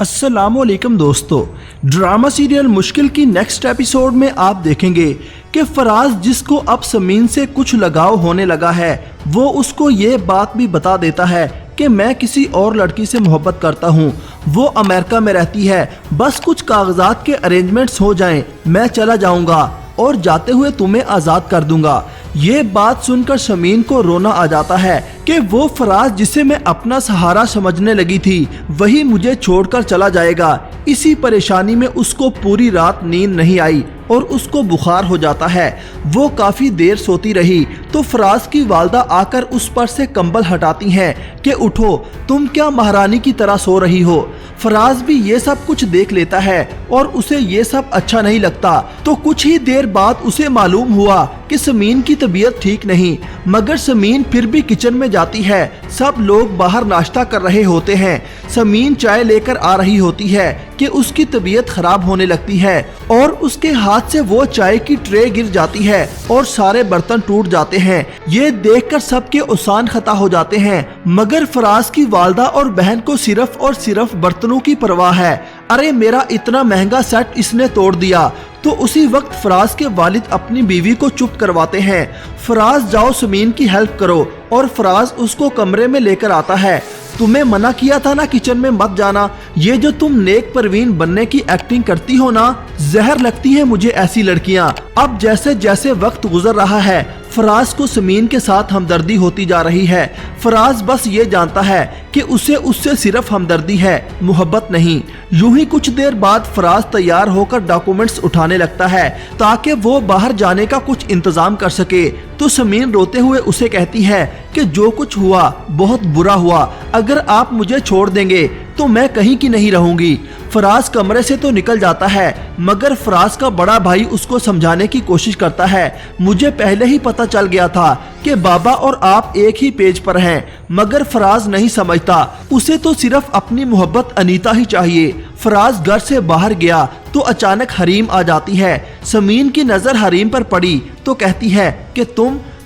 अस्सलामुअलैकुम दोस्तों, drama serial मुश्किल की नेक्स्ट एपिसोड में आप देखेंगे कि फराज, जिसको अब समीन से कुछ लगाव होने लगा है, वो उसको ये बात भी बता देता है कि मैं किसी और लड़की से मोहब्बत करता हूँ। वो अमेरिका में रहती है, बस कुछ कागजात के अरेंजमेंट्स हो जाएं, मैं चला जाऊँगा और जाते हुए तुम्हें आज़ाद कर दूंगा। ये बात सुनकर समीन को रोना आ जाता है कि वो फराज, जिसे मैं अपना सहारा समझने लगी थी, वही मुझे छोड़कर चला जाएगा। इसी परेशानी में उसको पूरी रात नींद नहीं आई और उसको बुखार हो जाता है। वो काफ़ी देर सोती रही तो फराज की वालदा आकर उस पर से कंबल हटाती हैं कि उठो, तुम क्या महारानी की तरह सो रही हो। फराज भी ये सब कुछ देख लेता है और उसे ये सब अच्छा नहीं लगता। तो कुछ ही देर बाद उसे मालूम हुआ कि समीन की तबीयत ठीक नहीं, मगर समीन फिर भी किचन में जाती है। सब लोग बाहर नाश्ता कर रहे होते हैं। समीन चाय लेकर आ रही होती है कि उसकी तबीयत खराब होने लगती है और उसके हाथ से वो चाय की ट्रे गिर जाती है और सारे बर्तन टूट जाते हैं। ये देखकर सबके उसान खता हो जाते हैं, मगर फराज की वालदा और बहन को सिर्फ और सिर्फ बर्तनों की परवाह है। अरे मेरा इतना महंगा सेट इसने तोड़ दिया। तो उसी वक्त फराज के वालिद अपनी बीवी को चुप करवाते हैं। फराज, जाओ समीन की हेल्प करो। और फराज उसको कमरे में लेकर आता है। तुम्हें मना किया था ना किचन में मत जाना। ये जो तुम नेक परवीन बनने की एक्टिंग करती हो ना, जहर लगती है मुझे ऐसी लड़कियां। अब जैसे जैसे वक्त गुजर रहा है, फराज को समीन के साथ हमदर्दी होती जा रही है। फराज बस ये जानता है कि उसे उससे सिर्फ हमदर्दी है, मोहब्बत नहीं। यूं ही कुछ देर बाद फराज तैयार होकर डॉक्यूमेंट्स उठाने लगता है ताकि वो बाहर जाने का कुछ इंतजाम कर सके। तो समीन रोते हुए उसे कहती है कि जो कुछ हुआ बहुत बुरा हुआ, अगर आप मुझे छोड़ देंगे तो मैं कहीं की नहीं रहूंगी। फराज कमरे से तो निकल जाता है, मगर फराज का बड़ा भाई उसको समझाने की कोशिश करता है। मुझे पहले ही पता चल गया था कि बाबा और आप एक ही पेज पर हैं, मगर फराज नहीं समझता। उसे तो सिर्फ अपनी मोहब्बत अनीता ही चाहिए। फराज घर से बाहर गया तो अचानक हरीम आ जाती है। समीन की नजर हरीम पर पड़ी तो कहती है कि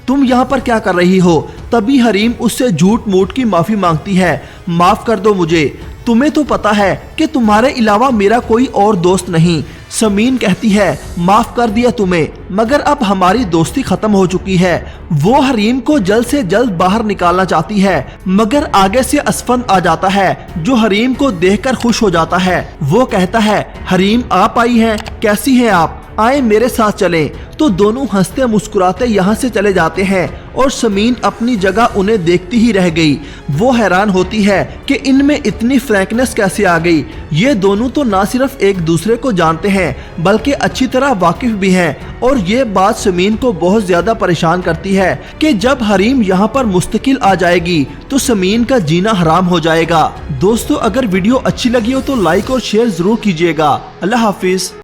तुम यहाँ पर क्या कर रही हो। तभी हरीम उससे झूठ मूठ की माफी मांगती है। माफ कर दो मुझे, तुम्हें तो पता है कि तुम्हारे अलावा मेरा कोई और दोस्त नहीं। समीन कहती है माफ कर दिया तुम्हें, मगर अब हमारी दोस्ती खत्म हो चुकी है। वो हरीम को जल्द से जल्द बाहर निकालना चाहती है, मगर आगे से असफंद आ जाता है जो हरीम को देखकर खुश हो जाता है। वो कहता है हरीम आप आई हैं, कैसी हैं आप, आए मेरे साथ चलें। तो दोनों हंसते मुस्कुराते यहाँ से चले जाते हैं और समीन अपनी जगह उन्हें देखती ही रह गई। वो हैरान होती है कि इनमें इतनी फ्रैंकनेस कैसे आ गई। ये दोनों तो ना सिर्फ एक दूसरे को जानते हैं बल्कि अच्छी तरह वाकिफ भी हैं। और ये बात समीन को बहुत ज्यादा परेशान करती है कि जब हरीम यहाँ पर मुस्तकिल आ जाएगी तो समीन का जीना हराम हो जाएगा। दोस्तों, अगर वीडियो अच्छी लगी हो तो लाइक और शेयर जरूर कीजिएगा। अल्लाह हाफिज।